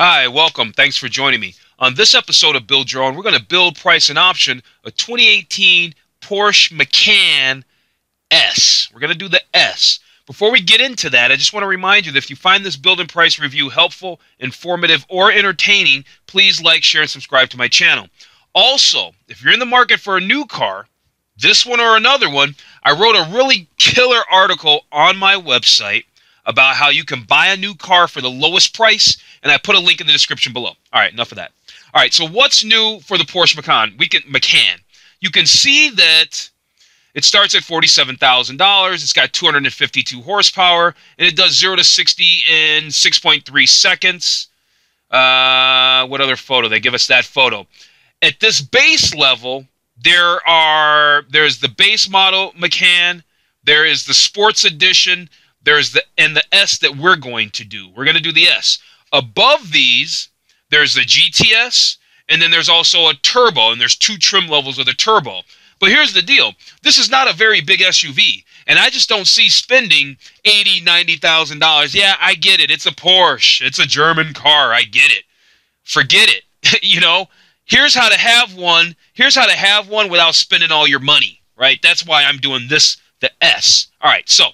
Hi, welcome. Thanks for joining me. On this episode of Build Your Own, we're going to build, price, and option a 2018 Porsche Macan S. We're going to do the S. Before we get into that, I just want to remind you that if you find this build and price review helpful, informative, or entertaining, please like, share, and subscribe to my channel. Also, if you're in the market for a new car, this one or another one, I wrote a really killer article on my website about how you can buy a new car for the lowest price, and I put a link in the description below. All right, enough of that. All right, so what's new for the Porsche Macan? You can see that it starts at $47,000. It's got 252 horsepower, and it does 0 to 60 in 6.3 seconds. What other photo? They give us that photo. At this base level, there's the base model Macan, there is the Sports Edition, there's the S that we're going to do. We're going to do the S. Above these, there's the GTS, and then there's also a turbo, and there's two trim levels of the turbo. But here's the deal. This is not a very big SUV, and I just don't see spending $80,000, $90,000. Yeah, I get it. It's a Porsche. It's a German car. I get it. Forget it. You know, here's how to have one. Here's how to have one without spending all your money, right? That's why I'm doing this, the S. All right, so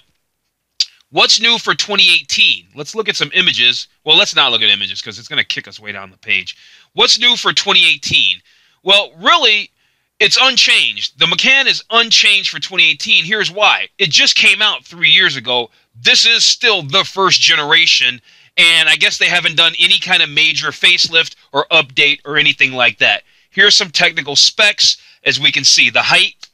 what's new for 2018? Let's look at some images. Well, let's not look at images because it's going to kick us way down the page. What's new for 2018? Well, really, it's unchanged. The Macan is unchanged for 2018. Here's why. It just came out 3 years ago. This is still the first generation, and I guess they haven't done any kind of major facelift or update or anything like that. Here's some technical specs. As we can see, the height,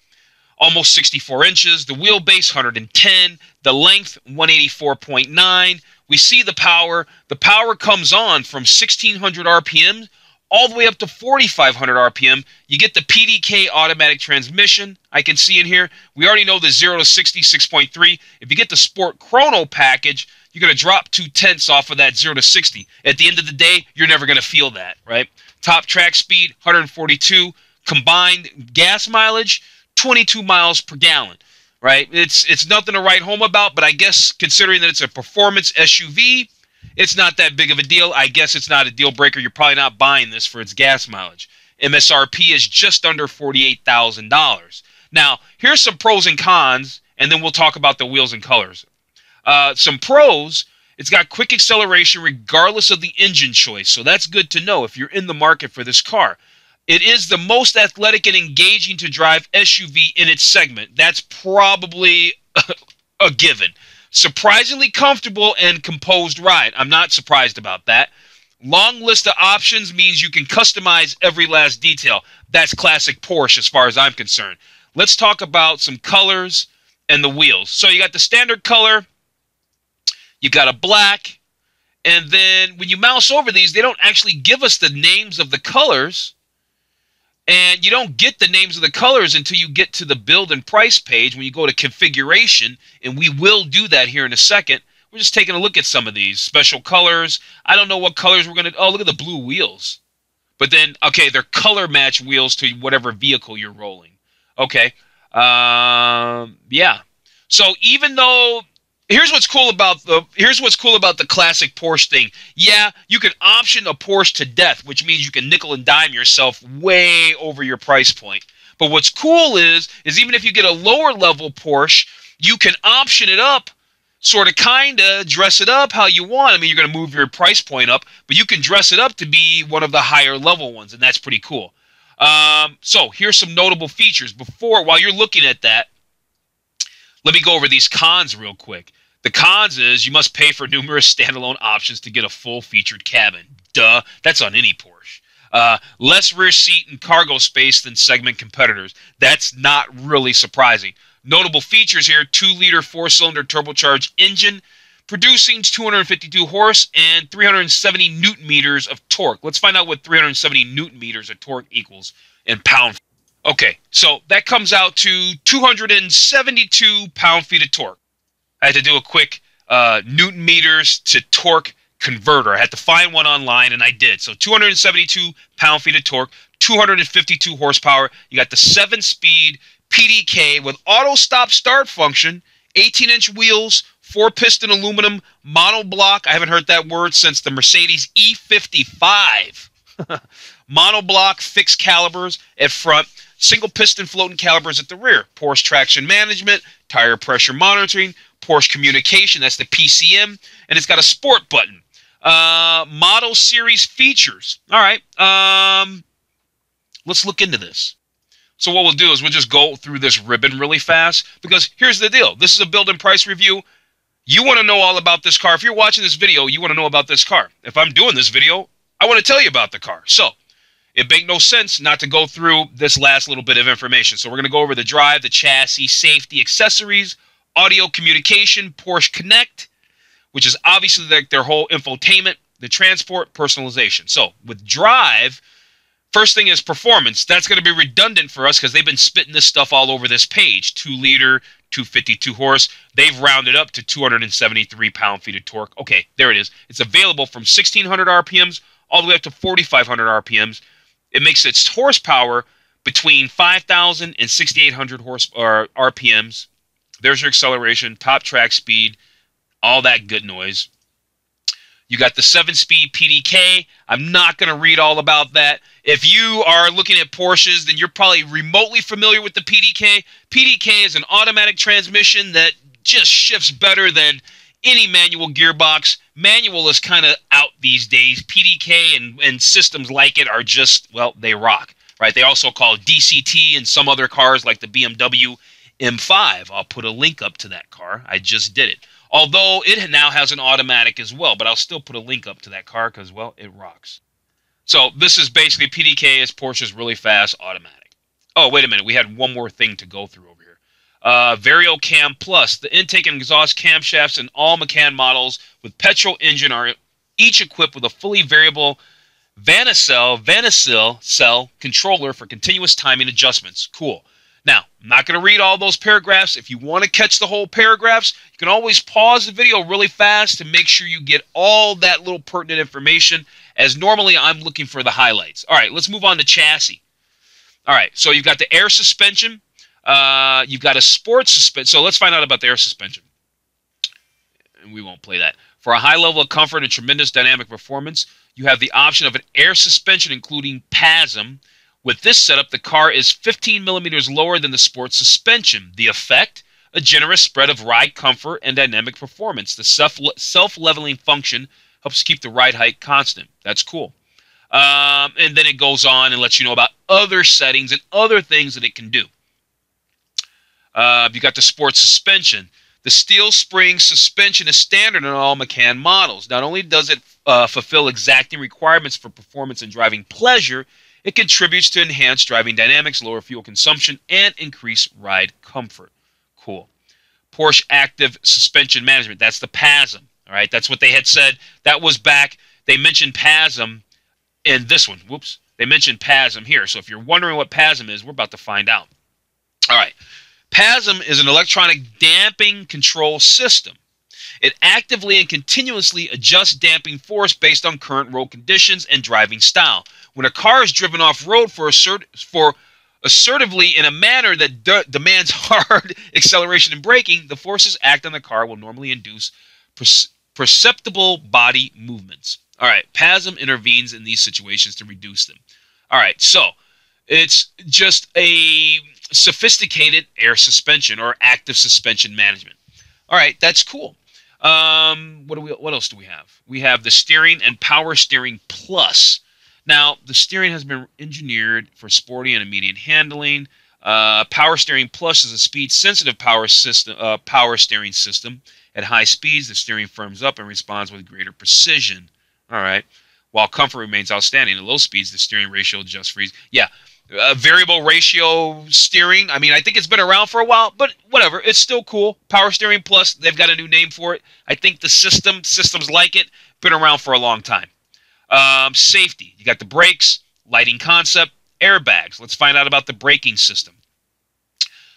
almost 64 inches. The wheelbase, 110. The length, 184.9. We see the power. The power comes on from 1,600 RPM all the way up to 4,500 RPM. You get the PDK automatic transmission. I can see in here. We already know the 0 to 60, 6.3. If you get the Sport Chrono package, you're going to drop 2/10 off of that 0 to 60. At the end of the day, you're never going to feel that, right? Top track speed, 142. Combined gas mileage, 22 miles per gallon, right? It's nothing to write home about, but I guess considering that it's a performance SUV, it's not that big of a deal. I guess it's not a deal breaker. You're probably not buying this for its gas mileage. MSRP is just under $48,000. Now, here's some pros and cons, and then we'll talk about the wheels and colors. Some pros, it's got quick acceleration regardless of the engine choice, so that's good to know if you're in the market for this car. It is the most athletic and engaging to drive SUV in its segment. That's probably a given. Surprisingly comfortable and composed ride. I'm not surprised about that. Long list of options means you can customize every last detail. That's classic Porsche as far as I'm concerned. Let's talk about some colors and the wheels. So you got the standard color. You got a black. And then when you mouse over these, they don't actually give us the names of the colors. And you don't get the names of the colors until you get to the build and price page when you go to configuration, and we will do that here in a second. We're just taking a look at some of these special colors. I don't know what colors we're going to... Oh, look at the blue wheels. But then, okay, they're color match wheels to whatever vehicle you're rolling. Okay. Yeah. So even though... Here's what's cool about the classic Porsche thing. Yeah, you can option a Porsche to death, which means you can nickel and dime yourself way over your price point. But what's cool is even if you get a lower level Porsche, you can option it up, sort of kinda dress it up how you want. I mean, you're going to move your price point up, but you can dress it up to be one of the higher level ones, and that's pretty cool. So here's some notable features. While you're looking at that, let me go over these cons real quick. The cons is you must pay for numerous standalone options to get a full-featured cabin. Duh, that's on any Porsche. Less rear seat and cargo space than segment competitors. That's not really surprising. Notable features here, 2-liter 4-cylinder turbocharged engine, producing 252 horse and 370 newton meters of torque. Let's find out what 370 newton meters of torque equals in pound. Okay, so that comes out to 272 pound-feet of torque. I had to do a quick newton meters to torque converter. I had to find one online, and I did. So 272 pound-feet of torque, 252 horsepower. You got the 7-speed PDK with auto stop start function, 18-inch wheels, 4-piston aluminum monoblock. I haven't heard that word since the Mercedes E55. Monoblock fixed calipers at front, single piston floating calipers at the rear. Porsche traction management, tire pressure monitoring, Porsche communication, that's the PCM, and it's got a sport button. Model series features. All right, let's look into this. So what we'll do is we'll just go through this ribbon really fast, because here's the deal. This is a build and price review. You want to know all about this car. If you're watching this video, you want to know about this car. If I'm doing this video, I want to tell you about the car. So it makes no sense not to go through this last little bit of information. So we're going to go over the drive, the chassis, safety, accessories, audio communication, Porsche Connect, which is obviously like their whole infotainment, the transport, personalization. So with drive, first thing is performance. That's going to be redundant for us because they've been spitting this stuff all over this page. 2-liter, 252 horse. They've rounded up to 273 pound-feet of torque. Okay, there it is. It's available from 1,600 RPMs all the way up to 4,500 RPMs. It makes its horsepower between 5,000 and 6,800 RPMs. There's your acceleration, top track speed, all that good noise. You got the 7-speed PDK. I'm not going to read all about that. If you are looking at Porsches, then you're probably remotely familiar with the PDK. PDK is an automatic transmission that just shifts better than any manual gearbox. Manual is kind of out these days. PDK and systems like it are just, well, they rock, right? They also call DCT in some other cars like the BMW M5. I'll put a link up to that car. I just did it. Although it now has an automatic as well, but I'll still put a link up to that car because, well, it rocks. So this is basically PDK is Porsche's really fast automatic. Oh, wait a minute. We had one more thing to go through over here. Vario Cam Plus. The intake and exhaust camshafts in all Macan models with petrol engine are each equipped with a fully variable Vanicel cell controller for continuous timing adjustments. Cool. Now, I'm not going to read all those paragraphs. If you want to catch the whole paragraphs, you can always pause the video really fast to make sure you get all that little pertinent information, as normally I'm looking for the highlights. All right, let's move on to chassis. All right, so you've got the air suspension. You've got a sports suspension. So let's find out about the air suspension. And we won't play that. For a high level of comfort and tremendous dynamic performance, you have the option of an air suspension including PASM. With this setup, the car is 15 millimeters lower than the sports suspension. The effect? A generous spread of ride comfort and dynamic performance. The self-leveling function helps keep the ride height constant. That's cool. And then it goes on and lets you know about other settings and other things that it can do. You got the sports suspension. The steel spring suspension is standard in all Macan models. Not only does it fulfill exacting requirements for performance and driving pleasure, it contributes to enhanced driving dynamics, lower fuel consumption, and increase ride comfort. Cool. Porsche Active Suspension Management. That's the PASM. All right, that's what they had said. That was back. They mentioned PASM in this one. Whoops. They mentioned PASM here. So if you're wondering what PASM is, we're about to find out. All right. PASM is an electronic damping control system. It actively and continuously adjusts damping force based on current road conditions and driving style. When a car is driven off-road assertively in a manner that demands hard acceleration and braking, the forces act on the car will normally induce perceptible body movements. All right, PASM intervenes in these situations to reduce them. All right, so it's just a sophisticated air suspension or active suspension management. All right, that's cool. What else do we have? We have the steering and power steering plus. Now, the steering has been engineered for sporty and immediate handling. Power steering plus is a speed-sensitive power steering system. At high speeds, the steering firms up and responds with greater precision. All right. While comfort remains outstanding. At low speeds, the steering ratio adjusts freeze. Yeah, variable ratio steering. I mean, I think it's been around for a while, but whatever. It's still cool. Power steering plus, they've got a new name for it. I think the systems like it, been around for a long time. Safety. You got the brakes, lighting concept, airbags. Let's find out about the braking system.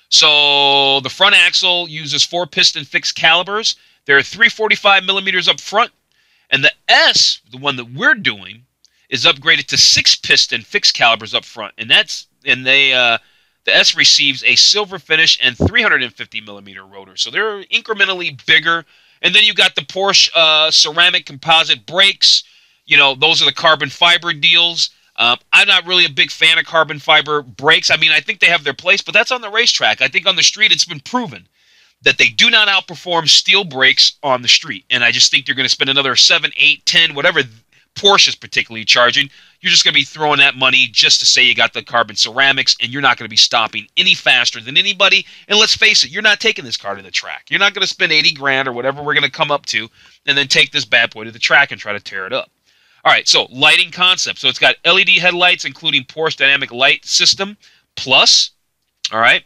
So the front axle uses 4-piston fixed calipers. There are 345 millimeters up front. And the S, the one that we're doing, is upgraded to 6-piston fixed calipers up front. And The S receives a silver finish and 350 millimeter rotor, so they're incrementally bigger. And then you got the Porsche ceramic composite brakes. You know, those are the carbon fiber deals. I'm not really a big fan of carbon fiber brakes. I mean, I think they have their place, but that's on the racetrack. I think on the street it's been proven that they do not outperform steel brakes on the street. And I just think they're going to spend another 7, 8, 10, whatever Porsche is particularly charging. You're just going to be throwing that money just to say you got the carbon ceramics, and you're not going to be stopping any faster than anybody. And let's face it, you're not taking this car to the track. You're not going to spend 80 grand or whatever we're going to come up to and then take this bad boy to the track and try to tear it up. All right, so lighting concept. So it's got LED headlights, including Porsche Dynamic Light System Plus. All right.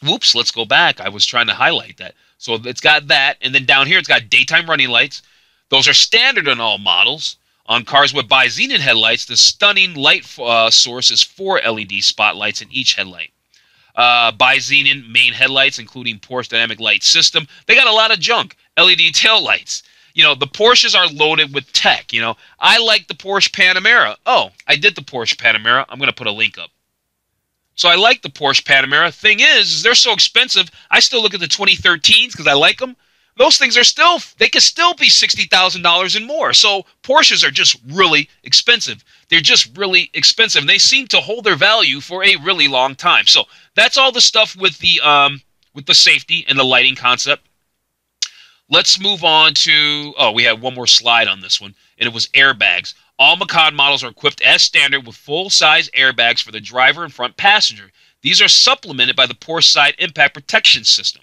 Whoops, let's go back. I was trying to highlight that. So it's got that, and then down here it's got daytime running lights. Those are standard on all models. On cars with bi-xenon headlights, the stunning light source is 4 LED spotlights in each headlight. Bi-xenon main headlights, including Porsche Dynamic Light System. They got a lot of junk. LED tail lights. You know, the Porsches are loaded with tech. You know, I like the Porsche Panamera. Oh, I did the Porsche Panamera. I'm going to put a link up. So I like the Porsche Panamera. Thing is they're so expensive. I still look at the 2013s because I like them. Those things are still, they could still be $60,000 and more. So Porsches are just really expensive. They're just really expensive. And they seem to hold their value for a really long time. So that's all the stuff with the safety and the lighting concept. Let's move on to, oh, we had one more slide on this one, and it was airbags. All Macan models are equipped as standard with full-size airbags for the driver and front passenger. These are supplemented by the Porsche side impact protection system,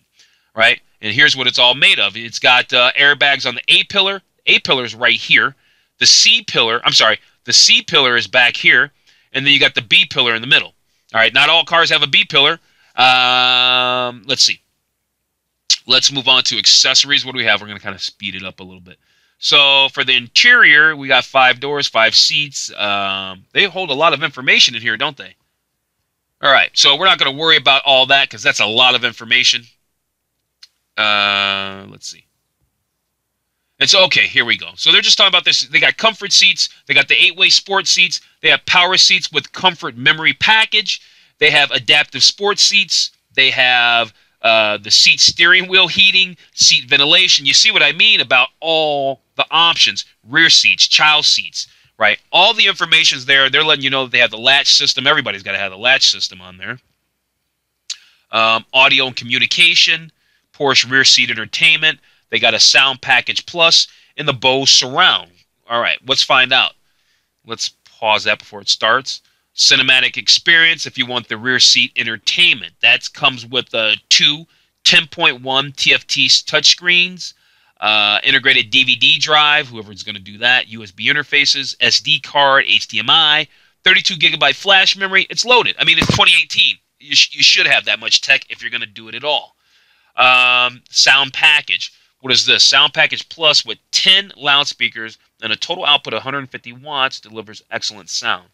right? And here's what it's all made of. It's got airbags on the A pillar. A pillar is right here. The C pillar, I'm sorry, the C pillar is back here, and then you got the B pillar in the middle. All right, not all cars have a B pillar. Let's see. Let's move on to accessories. What do we have? We're going to kind of speed it up a little bit. So for the interior, we got 5 doors, 5 seats. They hold a lot of information in here, don't they? All right, so we're not going to worry about all that because that's a lot of information. Let's see. And so, okay, here we go. So they're just talking about this. They got comfort seats. They got the 8-way sports seats. They have power seats with comfort memory package. They have adaptive sports seats. They have the seat steering wheel heating, seat ventilation. You see what I mean about all the options. Rear seats, child seats, right? All the information's there. They're letting you know that they have the latch system. Everybody's got to have the latch system on there. Audio and communication, Porsche rear seat entertainment. They got a sound package plus and the Bose surround. All right, let's find out. Let's pause that before it starts. Cinematic experience if you want the rear seat entertainment. That comes with 2 10.1 TFT touchscreens, integrated DVD drive, whoever's going to do that, USB interfaces, SD card, HDMI, 32 gigabyte flash memory. It's loaded. I mean, it's 2018. You should have that much tech if you're going to do it at all. Sound package. What is this? Sound package plus with 10 loudspeakers and a total output of 150 watts delivers excellent sound.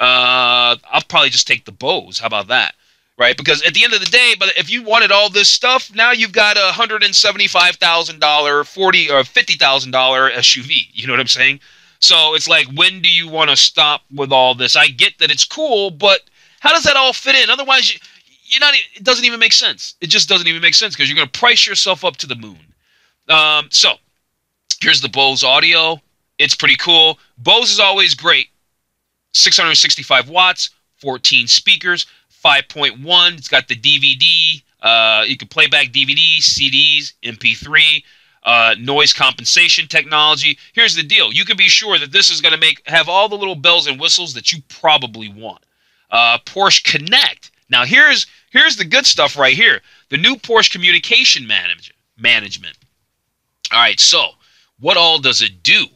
I'll probably just take the Bose. How about that? Right? Because at the end of the day, but if you wanted all this stuff, now you've got a $175,000, $40,000 or $50,000 SUV. You know what I'm saying? So it's like, when do you want to stop with all this? I get that it's cool, but how does that all fit in? Otherwise, you're not. It doesn't even make sense. It just doesn't even make sense because you're going to price yourself up to the moon. So here's the Bose audio. It's pretty cool. Bose is always great. 665 watts, 14 speakers, 5.1. It's got the DVD. You can play back DVDs, CDs, MP3, noise compensation technology. Here's the deal. You can be sure that this is going to have all the little bells and whistles that you probably want. Porsche Connect. Now, here's the good stuff right here. The new Porsche communication management. All right, so what all does it do?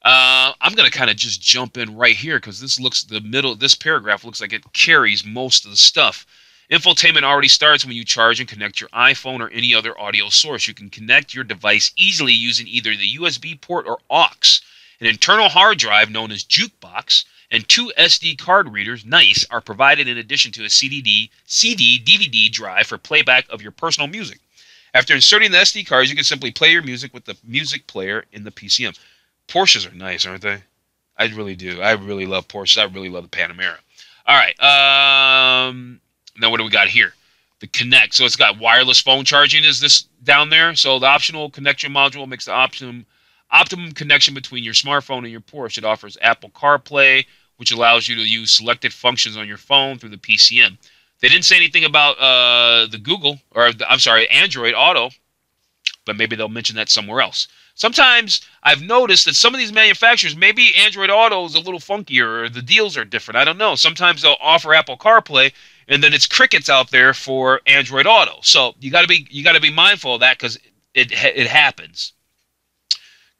I'm going to kind of just jump in right here because this paragraph looks like it carries most of the stuff. Infotainment already starts when you charge and connect your iPhone or any other audio source. You can connect your device easily using either the USB port or aux. An internal hard drive known as Jukebox and 2 SD card readers, nice, are provided in addition to a CD, DVD drive for playback of your personal music. After inserting the SD cards, you can simply play your music with the music player in the PCM. Porsches are nice, aren't they? I really do. I really love Porsches. I really love the Panamera. All right. Now what do we got here? The Connect. So it's got wireless phone charging. Is this down there? So the optional connection module makes the optimum connection between your smartphone and your Porsche. It offers Apple CarPlay, which allows you to use selected functions on your phone through the PCM. They didn't say anything about the Google, or I'm sorry, Android Auto, but maybe they'll mention that somewhere else. Sometimes I've noticed that some of these manufacturers, maybe Android Auto is a little funkier, or the deals are different. I don't know. Sometimes they'll offer Apple CarPlay, and then it's crickets out there for Android Auto. So you got to be mindful of that because it happens.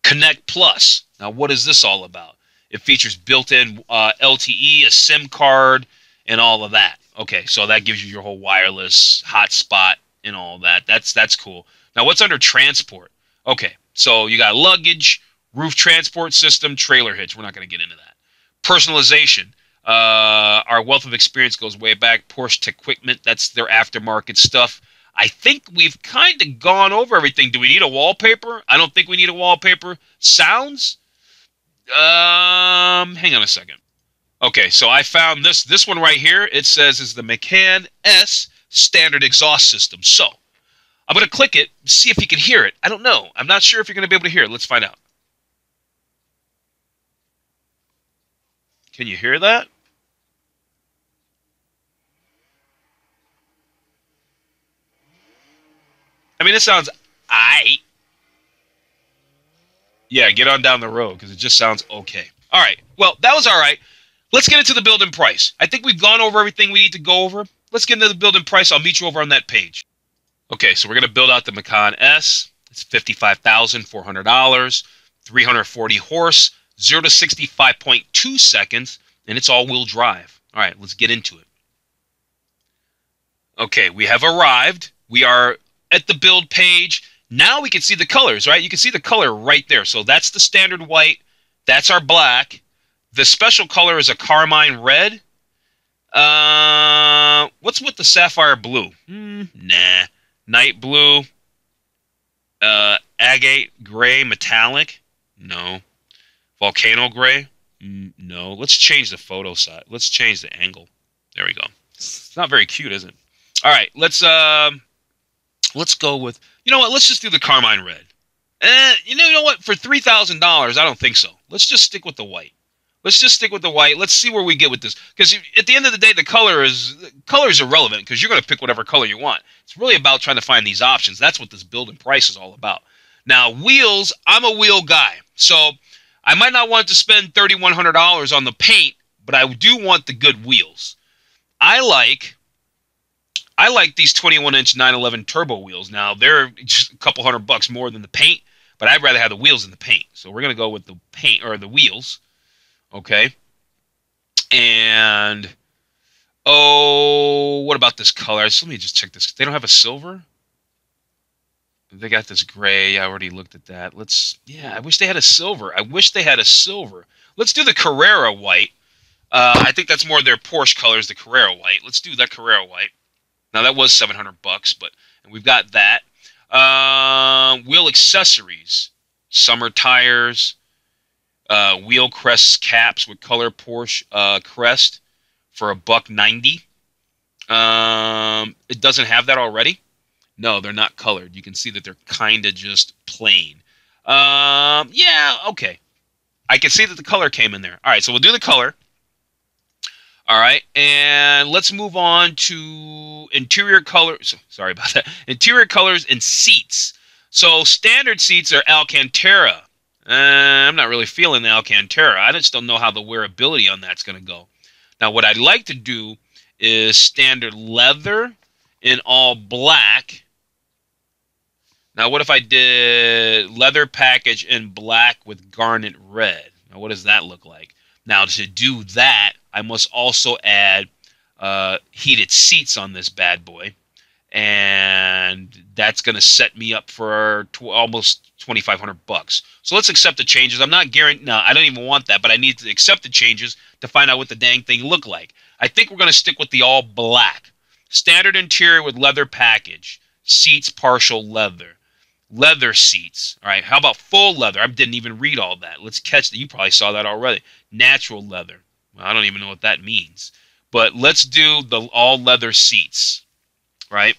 Connect Plus. Now, what is this all about? It features built-in LTE, a SIM card, and all of that. Okay, so that gives you your whole wireless hotspot and all that. That's cool. Now, what's under transport? Okay, so you got luggage, roof transport system, trailer hitch. We're not going to get into that. Personalization. Our wealth of experience goes way back. Porsche Equipment, that's their aftermarket stuff. I think we've kind of gone over everything. Do we need a wallpaper? I don't think we need a wallpaper. Sounds? Hang on a second. Okay, so I found this one right here. It says is the Macan S standard exhaust system. So I'm going to click it, see if you can hear it. I don't know. I'm not sure if you're going to be able to hear it. Let's find out. Can you hear that? I mean, it sounds aight. Yeah, get on down the road because it just sounds okay. All right. Well, that was all right. Let's get into the build-in price. I think we've gone over everything we need to go over. Let's get into the build-in price. I'll meet you over on that page. Okay, so we're going to build out the Macan S. It's $55,400, 340 horse, 0 to 65.2 seconds, and it's all-wheel drive. All right, let's get into it. Okay, we have arrived. We are at the build page. Now we can see the colors, right? You can see the color right there. So that's the standard white. That's our black. The special color is a carmine red. What's with the sapphire blue? Nah. Night blue. Agate gray metallic? No. Volcano gray? No. Let's change the photo side. Let's change the angle. There we go. It's not very cute, is it? All right. Let's go with, you know what? Let's just do the carmine red. You know what? For $3,000, I don't think so. Let's just stick with the white. Let's just stick with the white. Let's see where we get with this. Because at the end of the day, the color is irrelevant because you're going to pick whatever color you want. It's really about trying to find these options. That's what this build and price is all about. Now, wheels, I'm a wheel guy. So I might not want to spend $3,100 on the paint, but I do want the good wheels. I like these 21-inch 911 turbo wheels. Now, they're just a couple $100 more than the paint, but I'd rather have the wheels than the paint. So we're going to go with the paint or the wheels. Okay. And, oh, what about this color? So let me just check this. They don't have a silver? They got this gray. I already looked at that. Yeah, I wish they had a silver. I wish they had a silver. Let's do the Carrera white. I think that's more their Porsche colors, the Carrera white. Let's do that Carrera white. Now, that was $700, and we've got that. Wheel accessories. Summer tires. Wheel crest caps with color Porsche crest for $190. It doesn't have that already. No, they're not colored. You can see that they're kind of just plain. Yeah, okay. I can see that the color came in there. All right, so we'll do the color. All right, and let's move on to interior colors. Sorry about that. Interior colors and seats. So standard seats are Alcantara. I'm not really feeling the Alcantara. I just don't know how the wearability on that's going to go. Now, what I'd like to do is standard leather in all black. Now, what if I did leather package in black with garnet red? Now, what does that look like? Now, to do that, I must also add heated seats on this bad boy. And that's going to set me up for almost $2,500. So let's accept the changes. I'm not guaranteed. No, I don't even want that, but I need to accept the changes to find out what the dang thing look like. I think we're going to stick with the all black. Standard interior with leather package. Seats partial leather. Leather seats. All right, how about full leather? I didn't even read all that. Let's catch that. You probably saw that already. Natural leather. Well, I don't even know what that means. But let's do the all leather seats, right?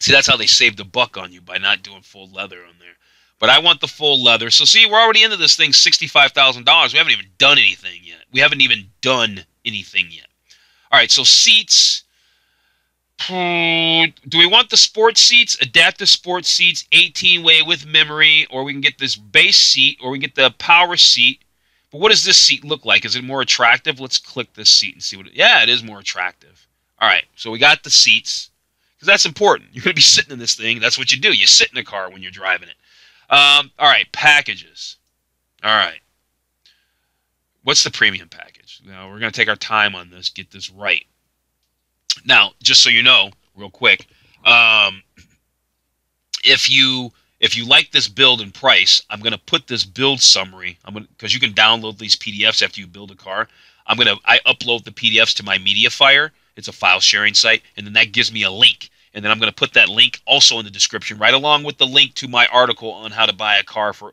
See, that's how they saved a buck on you, by not doing full leather on there. But I want the full leather. So see, we're already into this thing, $65,000. We haven't even done anything yet. We haven't even done anything yet. All right, so seats. Do we want the sports seats, adaptive sports seats, 18-way with memory, or we can get this base seat, or we can get the power seat? But what does this seat look like? Is it more attractive? Let's click this seat and see what yeah, it is more attractive. All right, so we got the seats, because that's important. You're going to be sitting in this thing. That's what you do. You sit in a car when you're driving it. All right, packages. All right. What's the premium package? Now, we're going to take our time on this, get this right. Now, just so you know, real quick, if you like this build and price, I'm going to put this build summary. Because you can download these PDFs after you build a car. I upload the PDFs to my Mediafire. It's a file sharing site, and then that gives me a link. And then I'm going to put that link also in the description, right along with the link to my article on how to buy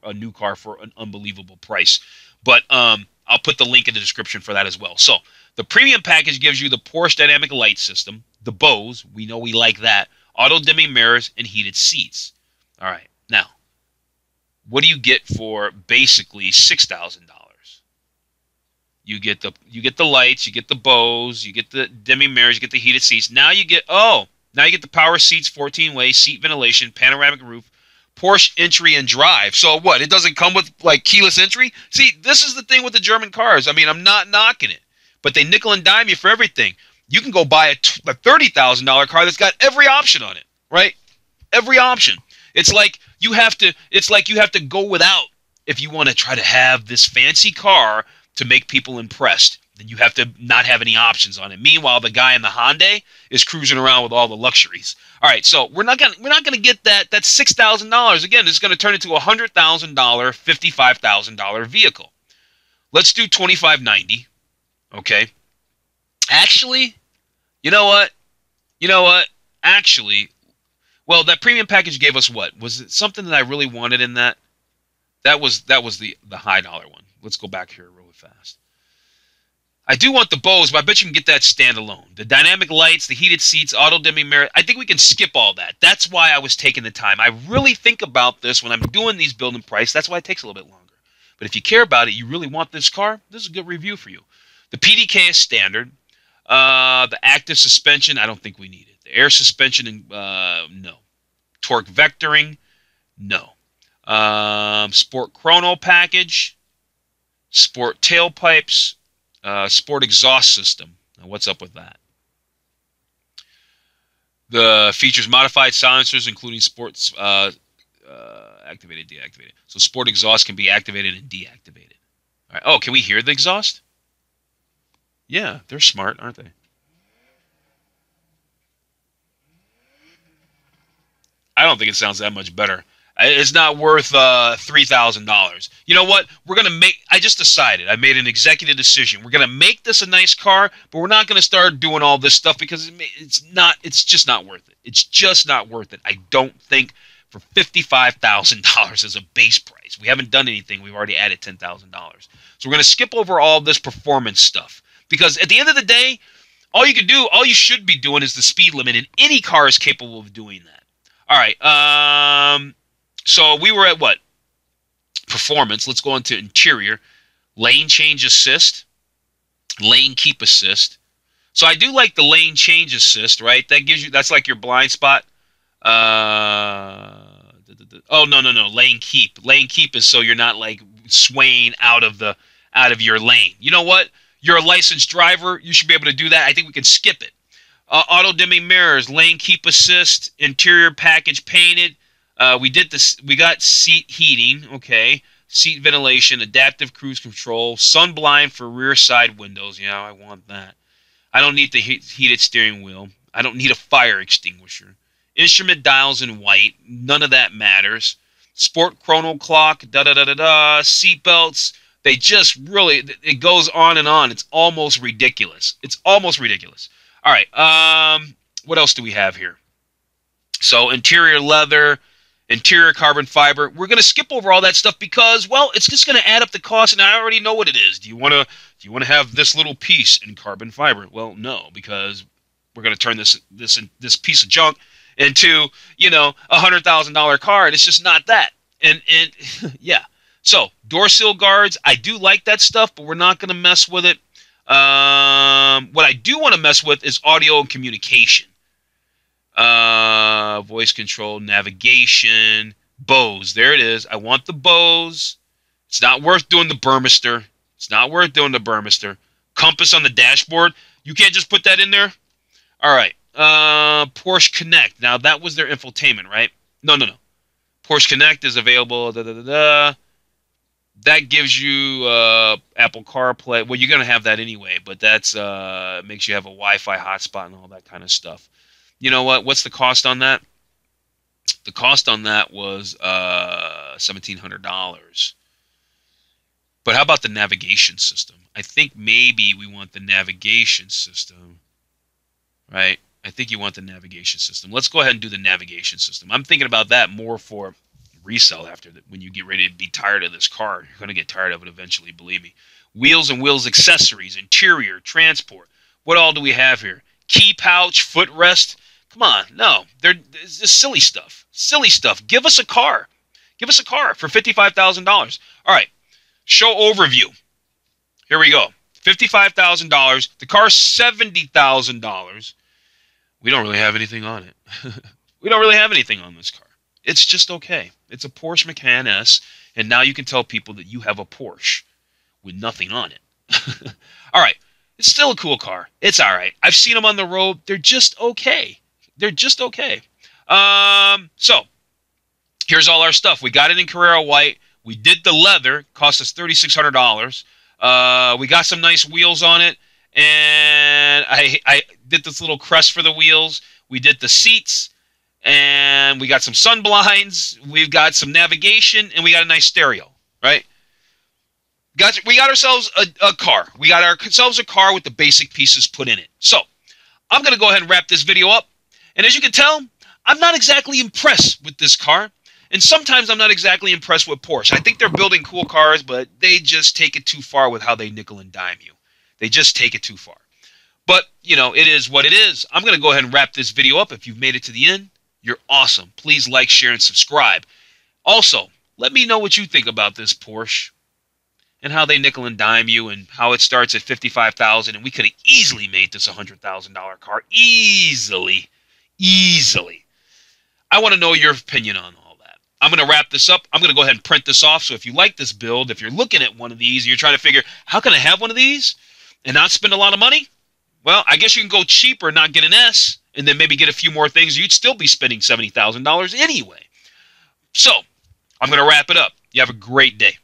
a new car for an unbelievable price. But I'll put the link in the description for that as well. So the premium package gives you the Porsche dynamic light system, the Bose, we know we like that, auto dimming mirrors, and heated seats. All right, now, what do you get for basically $6,000? You get the lights, you get the Bose, you get the dimming mirrors, you get the heated seats. Now you get the power seats, 14-way, seat ventilation, panoramic roof, Porsche entry and drive. So what? It doesn't come with like keyless entry? See, this is the thing with the German cars. I mean, I'm not knocking it, but they nickel and dime you for everything. You can go buy a $30,000 car that's got every option on it, right? Every option. It's like you have to go without if you want to try to have this fancy car to make people impressed. Then you have to not have any options on it. Meanwhile, the guy in the Hyundai is cruising around with all the luxuries. All right, so we're not gonna get that. That's $6,000. Again, this is gonna turn into a $100,000, $55,000 vehicle. Let's do $2,590. Okay. Actually, you know what? Actually, well, that premium package gave us what? Was it something that I really wanted in that? That was the high dollar one. Let's go back here really fast. I do want the Bose, but I bet you can get that standalone. The dynamic lights, the heated seats, auto dimming mirror. I think we can skip all that. That's why I was taking the time. I really think about this when I'm doing these build and price. That's why it takes a little bit longer. But if you care about it, you really want this car, this is a good review for you. The PDK is standard. The active suspension, I don't think we need it. The air suspension, no. Torque vectoring, no. Sport chrono package, sport tailpipes, sport exhaust system. Now, what's up with that? The features modified silencers, including sports activated, deactivated. So sport exhaust can be activated and deactivated. All right. Oh, can we hear the exhaust? Yeah, they're smart, aren't they? I don't think it sounds that much better. It's not worth $3,000. You know what? We're going to make... I just decided. I made an executive decision. We're going to make this a nice car, but we're not going to start doing all this stuff because it's just not worth it. It's just not worth it. I don't think for $55,000 as a base price. We haven't done anything. We've already added $10,000. So we're going to skip over all this performance stuff because at the end of the day, all you should be doing is the speed limit, and any car is capable of doing that. All right. So we were at what? Performance. Let's go into interior. Lane change assist. Lane keep assist. So I do like the lane change assist, right? That gives you, that's like your blind spot. Oh, no. Lane keep. Lane keep is so you're not like swaying out of your lane. You know what? You're a licensed driver. You should be able to do that. I think we can skip it. Auto dimming mirrors, lane keep assist, interior package painted. We did this. We got seat heating, okay. Seat ventilation, adaptive cruise control, sun blind for rear side windows. Yeah, I want that. I don't need the heated steering wheel. I don't need a fire extinguisher. Instrument dials in white. None of that matters. Sport chrono clock. Seat belts. They just really. It goes on and on. It's almost ridiculous. It's almost ridiculous. All right. What else do we have here? So interior leather. interior carbon fiber. We're going to skip over all that stuff because, well, it's just going to add up the cost, and I already know what it is. Do you want to have this little piece in carbon fiber? Well, no, because we're going to turn this piece of junk into, you know, $100,000 car, and it's just not that. And yeah. So door sill guards, I do like that stuff, but we're not going to mess with it. What I do want to mess with is audio and communication. Voice control, navigation, Bose. There it is. I want the Bose. It's not worth doing the Burmester. It's not worth doing the Burmester. Compass on the dashboard. You can't just put that in there. All right. Porsche Connect. Now that was their infotainment, right? No. Porsche Connect is available. That gives you Apple CarPlay. Well, you're gonna have that anyway, but that's makes you have a Wi-Fi hotspot and all that kind of stuff. You know what? What's the cost on that? The cost on that was $1,700. But how about the navigation system? I think maybe we want the navigation system, right? I think you want the navigation system. Let's go ahead and do the navigation system. I'm thinking about that more for resale after that. When you get ready to be tired of this car, you're going to get tired of it eventually, believe me. Wheels and wheels accessories, interior, transport. What all do we have here? Key pouch, footrest. Come on, no. It's just silly stuff. Silly stuff. Give us a car. Give us a car for $55,000. All right. Show overview. Here we go. $55,000. The car's $70,000. We don't really have anything on it. We don't really have anything on this car. It's just okay. It's a Porsche Macan S, and now you can tell people that you have a Porsche with nothing on it. All right. It's still a cool car. It's all right. I've seen them on the road. They're just okay. They're just okay. So here's all our stuff. We got it in Carrera white. We did the leather. Cost us $3,600. We got some nice wheels on it, and I did this little crest for the wheels. We did the seats, and we got some sun blinds. We've got some navigation, and we got a nice stereo, right? We got ourselves a car. We got ourselves a car with the basic pieces put in it. So I'm going to go ahead and wrap this video up. And as you can tell, I'm not exactly impressed with this car. And sometimes I'm not exactly impressed with Porsche. I think they're building cool cars, but they just take it too far with how they nickel and dime you. They just take it too far. But, you know, it is what it is. I'm going to go ahead and wrap this video up. If you've made it to the end, you're awesome. Please like, share, and subscribe. Also, let me know what you think about this Porsche and how they nickel and dime you and how it starts at $55,000, and we could have easily made this a $100,000 car. Easily. I want to know your opinion on all that. I'm going to wrap this up. I'm going to go ahead and print this off. So if you like this build, if you're looking at one of these and you're trying to figure, how can I have one of these and not spend a lot of money? Well, I guess you can go cheaper and not get an S and then maybe get a few more things. You'd still be spending $70,000 anyway. So I'm going to wrap it up. You have a great day.